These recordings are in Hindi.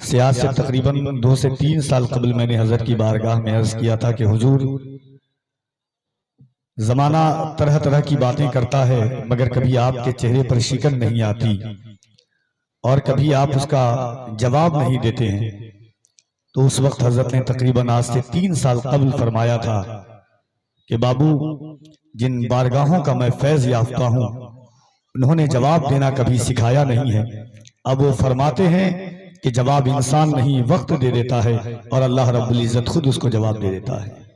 से आज से तकरीबन 2 से 3 साल कबल मैंने हजरत की बारगाह में अर्ज किया था कि हुजूर, जमाना तरह तरह की बातें करता है मगर कभी आपके चेहरे पर शिकन नहीं आती और कभी आप उसका जवाब नहीं देते हैं। तो उस वक्त हजरत ने तकरीबन आज से 3 साल कबल फरमाया था कि बाबू, जिन बारगाहों का मैं फैज याफ्ता हूं उन्होंने जवाब देना कभी सिखाया नहीं है। अब वो फरमाते हैं कि जवाब इंसान नहीं वक्त दे देता है और अल्लाह रब्बुल इज्जत खुद उसको जवाब दे देता है।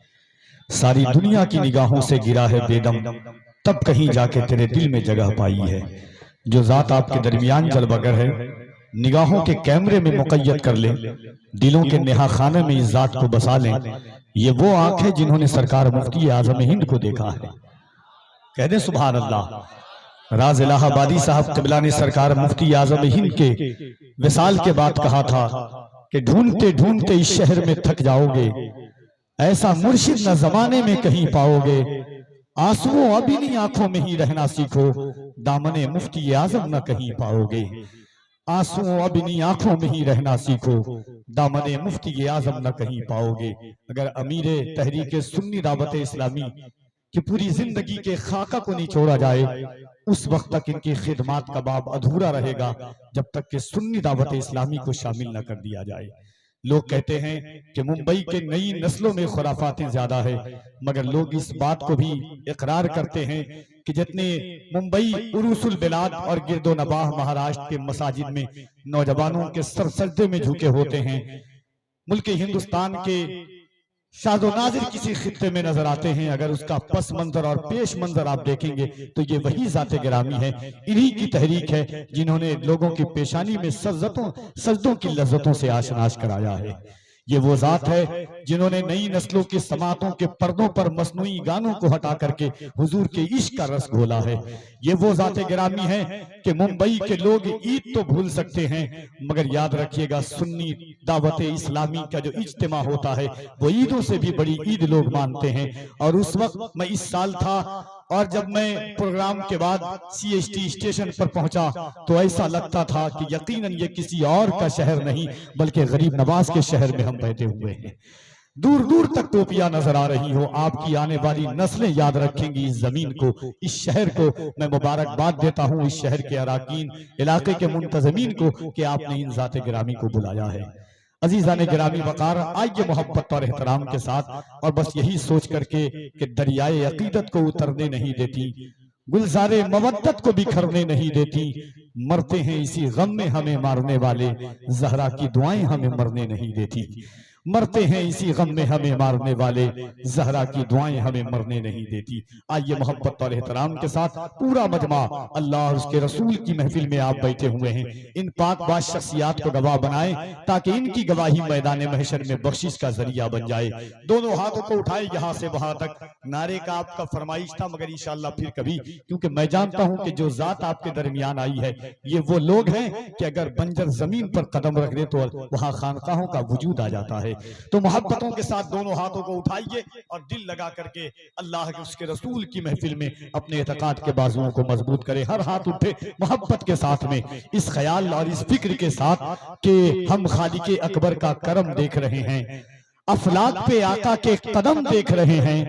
सारी दुनिया की निगाहों से गिरा है बेदम, तब कहीं जाके तेरे दिल में जगह पाई है। जो जात आपके दरमियान जलवगर है, निगाहों के कैमरे में मुक़य्यद कर ले, दिलों के नेहा खाने में इस जात को बसा लें। ये वो आंख है जिन्होंने सरकार मुफ्ती आजम हिंद को देखा है। कह दे सुभान अल्लाह। राज इलाहाबादी साहब क़िबला ने सरकार मुफ्ती आजम हिंद के विसाल के बाद कहा था कि ढूंढते ढूंढते इस शहर में थक जाओगे, ऐसा मुर्शिद न जमाने में कहीं पाओगे। आंसुओं अभी आंखों में ही रहना सीखो, दामने मुफ्ती आजम न कहीं पाओगे। आंसुओं अभी आंखों में ही रहना सीखो, दामने मुफ्ती आजम न कहीं पाओगे। अगर अमीर तहरीक सुन्नी दावत इस्लामी कि पूरी जिंदगी के खाका को नहीं छोड़ा जाए, उस वक्त तक इनकी खिदमात का बाब अधूरा रहेगा जब तक कि सुन्नी दावत इस्लामी को शामिल न कर दिया जाए। लोग कहते हैं कि मुंबई के नई नस्लों में खुराफातें ज्यादा है, मगर लोग इस बात को भी इकरार करते हैं कि जितने मुंबई उरूसुल बिलाद और गिरदो नबाह महाराष्ट्र के मसाजिद में नौजवानों के सर सजदे में झुके होते हैं, मुल्क हिंदुस्तान के शादो नाजिर किसी खित्ते में नजर आते हैं, अगर उसका पस मंजर और पेश मंजर आप देखेंगे तो ये वही जाते गिरामी है, इन्हीं की तहरीक है जिन्होंने लोगों की पेशानी में सजदों की लज्जतों से आशनाश कराया है। ये वो जात है जिन्होंने नई नस्लों की समातों के पर्दों पर मसनूई गानों को हटा करके हुजूर के इश्क का रस घोला है। ये वो जाते गिरामी है कि मुंबई के लोग ईद तो भूल सकते हैं, मगर याद रखिएगा सुन्नी दावत इस्लामी का जो इज्तिमा होता है वो ईदों से भी बड़ी ईद लोग मानते हैं। और उस वक्त मैं इस साल था और जब मैं प्रोग्राम के बाद CST स्टेशन पर पहुंचा तो ऐसा लगता था कि यकीनन ये किसी और का शहर नहीं बल्कि गरीब नवाज के शहर में हम बैठे हुए हैं। दूर दूर तक टोपियां नजर आ रही हो, आपकी आने वाली नस्लें याद रखेंगी इस जमीन को, इस शहर को। मैं मुबारकबाद देता हूं इस शहर के अराकीन, इलाके के मुंतजमीन को कि आपने इन जाते गिरामी को बुलाया है। अजीजा ने गिरामी वकार, आइए मोहब्बत और एहतराम के साथ और बस यही सोच करके कि दरियाए अकीदत को उतरने नहीं देती, गुलजारे मवद्दत को बिखरने नहीं देती, मरते हैं इसी गम में हमें मारने वाले, जहरा की दुआएं हमें मरने नहीं देती। मरते हैं इसी गम में हमें मारने वाले, जहरा की दुआएं हमें मरने नहीं देती। आइए मोहब्बत और एहतराम के साथ पूरा मजमा अल्लाह और उसके रसूल की महफिल में आप बैठे हुए हैं, इन पाक बाज शख्सियात को गवाह बनाएं ताकि इनकी गवाही मैदान महशर में बख्शिश का जरिया बन जाए। दोनों हाथों को उठाए यहाँ से वहां तक। नारे का आपका फरमाइश था मगर इंशाअल्लाह फिर कभी, क्योंकि मैं जानता हूं कि जो जात आपके दरमियान आई है ये वो लोग हैं कि अगर बंजर जमीन पर कदम रख दे तो वहां खानकाहों का वजूद आ जाता है। तो मोहब्बतों के साथ दोनों हाथों को उठाइए और दिल लगा करके अल्लाह के उसके रसूल की महफिल में अपने एतकाद के बाजुओं को मजबूत करे। हर हाथ उठे मोहब्बत के साथ में, इस ख्याल और इस फिक्र के साथ कि हम खालिक अकबर का करम देख रहे हैं, अफलाक पे आका के कदम देख रहे हैं।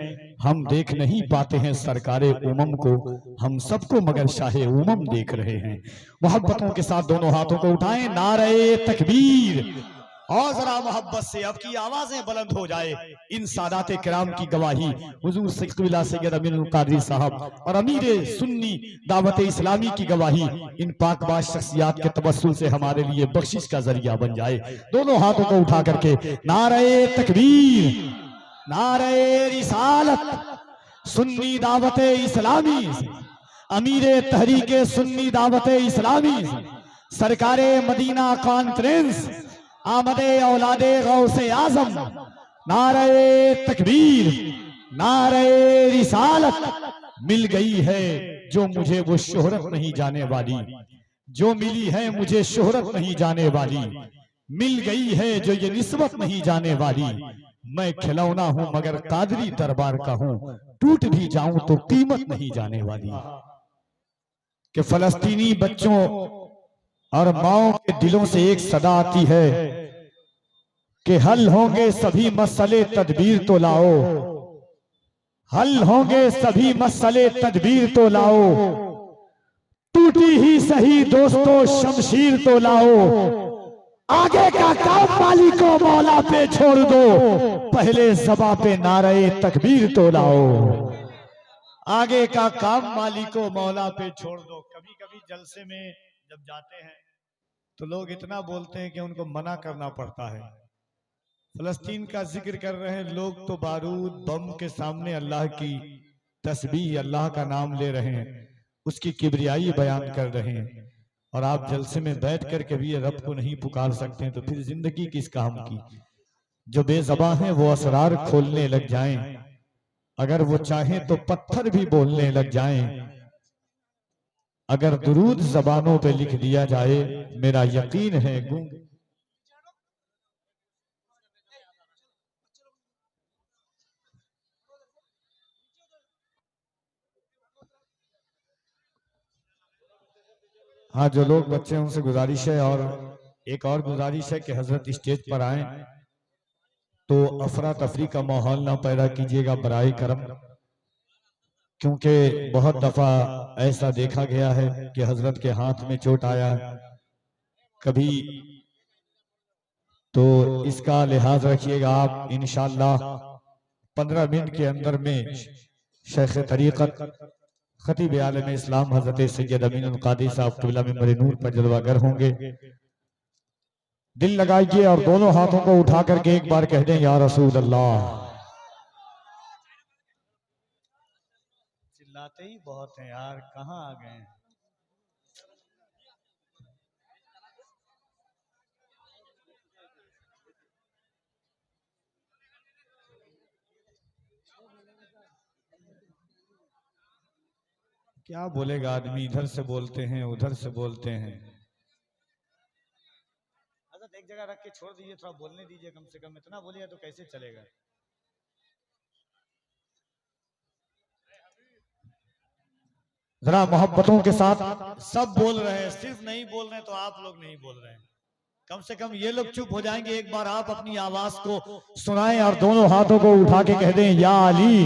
हम देख नहीं पाते हैं सरकारे उमम को, हम सबको मगर शाहे उमम देख रहे हैं। मोहब्बतों के साथ दोनों हाथों को उठाएं, नारे तकबीर, और जरा मोहब्बत से अब की आवाजें बुलंद हो जाए। इन सादाते किराम की गवाही हुजूर क़िबला सैयद अमीनुल क़ादरी साहब और अमीर सुन्नी दावत इस्लामी की गवाही इन पाकबाज शख्सियात के तवस्सुल से हमारे लिए बख्शिश का जरिया बन जाए। दोनों हाथों को उठा करके नारे तकबीर, नारे रिसालत, सुन्नी दावत इस्लामी, अमीर तहरीके सुन्नी दावत इस्लामी, सरकारे मदीना कॉन्फ्रेंस, आमदे औलादे गौसे आजम, नारे तकबीर, नारे रिसालत। मिल गई है जो मुझे वो शोहरत नहीं जाने वाली, जो मिली है मुझे शोहरत नहीं जाने वाली, मिल गई है जो ये निस्बत नहीं जाने वाली। मैं खिलौना हूं मगर कादरी दरबार का हूं, टूट भी जाऊं तो कीमत नहीं जाने वाली। कि फलस्तीनी बच्चों और माओ के दिलों से एक सदा आती है, कि हल होंगे सभी मसले तदबीर तो लाओ, हल होंगे सभी मसले तदबीर तो लाओ, टूटी ही सही दोस्तों शमशीर तो लाओ, आगे का काम मालिको मौला पे छोड़ दो, पहले ज़बां पे नारे तकबीर तो लाओ। आगे का काम मालिको मौला पे छोड़ दो। कभी कभी जलसे में जब जाते हैं तो लोग इतना बोलते हैं कि उनको मना करना पड़ता है। फलस्तीन का जिक्र कर रहे हैं लोग तो बारूद बम के सामने अल्लाह की तस्बीह, अल्लाह का नाम ले रहे हैं, उसकी किबरियाई बयान कर रहे हैं, और आप जलसे में बैठ कर के भी रब को नहीं पुकार सकते हैं, तो फिर जिंदगी किस काम की। जो बेज़बां हैं वो असरार खोलने लग जाएं, अगर वो चाहें तो पत्थर भी बोलने लग जाएं। अगर दुरूद जबानों पे लिख दिया जाए, मेरा यकीन है गूंग। हाँ, जो लोग बच्चे उनसे गुजारिश है, और एक और गुजारिश है कि हजरत स्टेज पर आए तो अफरा तफरी का माहौल ना पैदा कीजिएगा बराए करम, क्योंकि बहुत दफा ऐसा देखा गया है कि हजरत के हाथ में चोट आया कभी, तो इसका लिहाज रखिएगा आप। इंशाअल्लाह 15 मिनट के अंदर में शेख तरीक़त खतीब आलम इस्लाम हजरत सैयद अमीनुल कादी साहब क़िबला मिंबर नूर पर जलवागर होंगे। दिल लगाइए और दोनों हाथों को उठा करके एक बार कह दें या रसूल अल्लाह। चिल्लाते ही बहुत हैं यार, कहाँ आ गए हैं। क्या बोलेगा आदमी, इधर से बोलते हैं उधर से बोलते हैं। हजरत एक जगह रख के छोड़ दीजिए, थोड़ा बोलने दीजिए, कम से कम इतना बोलिए तो कैसे चलेगा। जरा मोहब्बतों के साथ सब बोल रहे हैं, सिर्फ नहीं बोल रहे तो आप लोग नहीं बोल रहे हैं। कम से कम ये लोग चुप हो जाएंगे, एक बार आप अपनी आवाज को सुनाएं और दोनों हाथों को उठा के कह दें या अली।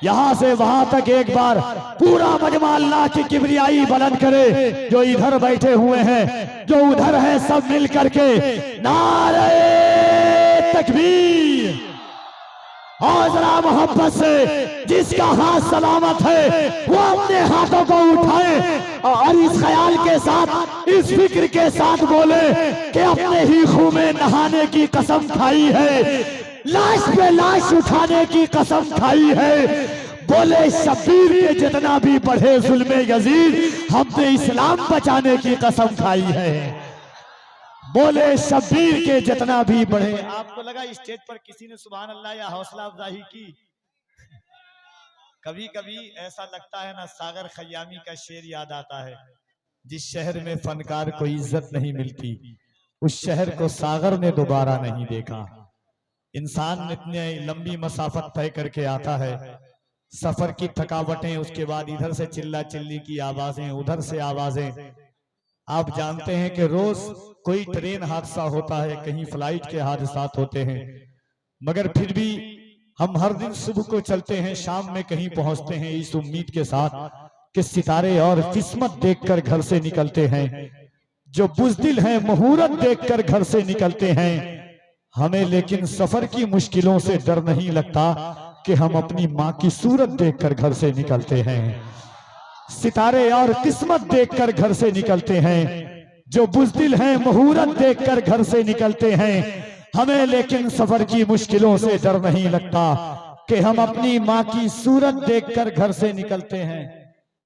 यहां से वहां तक एक बार पूरा मजमा अल्लाह की किबरियाई बुलंद करे। जो इधर बैठे हुए हैं, जो उधर है, सब मिल करके नारे तकबीर, और जरा मोहब्बत से जिसका हाथ सलामत है वो अपने हाथों को उठाए और इस ख्याल के साथ, इस फिक्र के साथ बोले कि अपने ही खून में नहाने की कसम खाई है, लाश पे लाश उठाने की कसम खाई है। बोले शब्बीर के जितना भी बढ़े जुल्मे यजीद, हमने इस्लाम बचाने की कसम खाई है। बोले शब्बीर के जितना भी बढ़े। आपको लगा स्टेज पर किसी ने सुभान अल्लाह या हौसला अफजाई की? कभी कभी ऐसा लगता है ना, सागर खयामी का शेर याद आता है, जिस शहर में फनकार को इज्जत नहीं मिलती उस शहर को सागर ने दोबारा नहीं देखा। इंसान इतने लंबी मसाफत तय करके आता है, सफर की थकावटें, उसके बाद इधर से चिल्ला चिल्ली की आवाजें, उधर से आवाजें। आप जानते हैं कि रोज कोई ट्रेन हादसा होता है, कहीं फ्लाइट के हादसात होते हैं, मगर फिर भी हम हर दिन सुबह को चलते हैं, शाम में कहीं पहुंचते हैं इस उम्मीद के साथ कि सितारे और किस्मत देखकर घर से निकलते हैं। जो बुज़दिल हैं मुहूर्त देखकर घर से निकलते हैं। हमें लेकिन सफर की मुश्किलों से डर नहीं लगता कि हम अपनी माँ की सूरत देखकर घर से निकलते हैं। सितारे और किस्मत देखकर घर से निकलते हैं। जो बुज़दिल हैं मुहूर्त देखकर घर से निकलते हैं। हमें लेकिन सफर की मुश्किलों से डर नहीं लगता कि हम अपनी माँ की सूरत देखकर घर से निकलते हैं।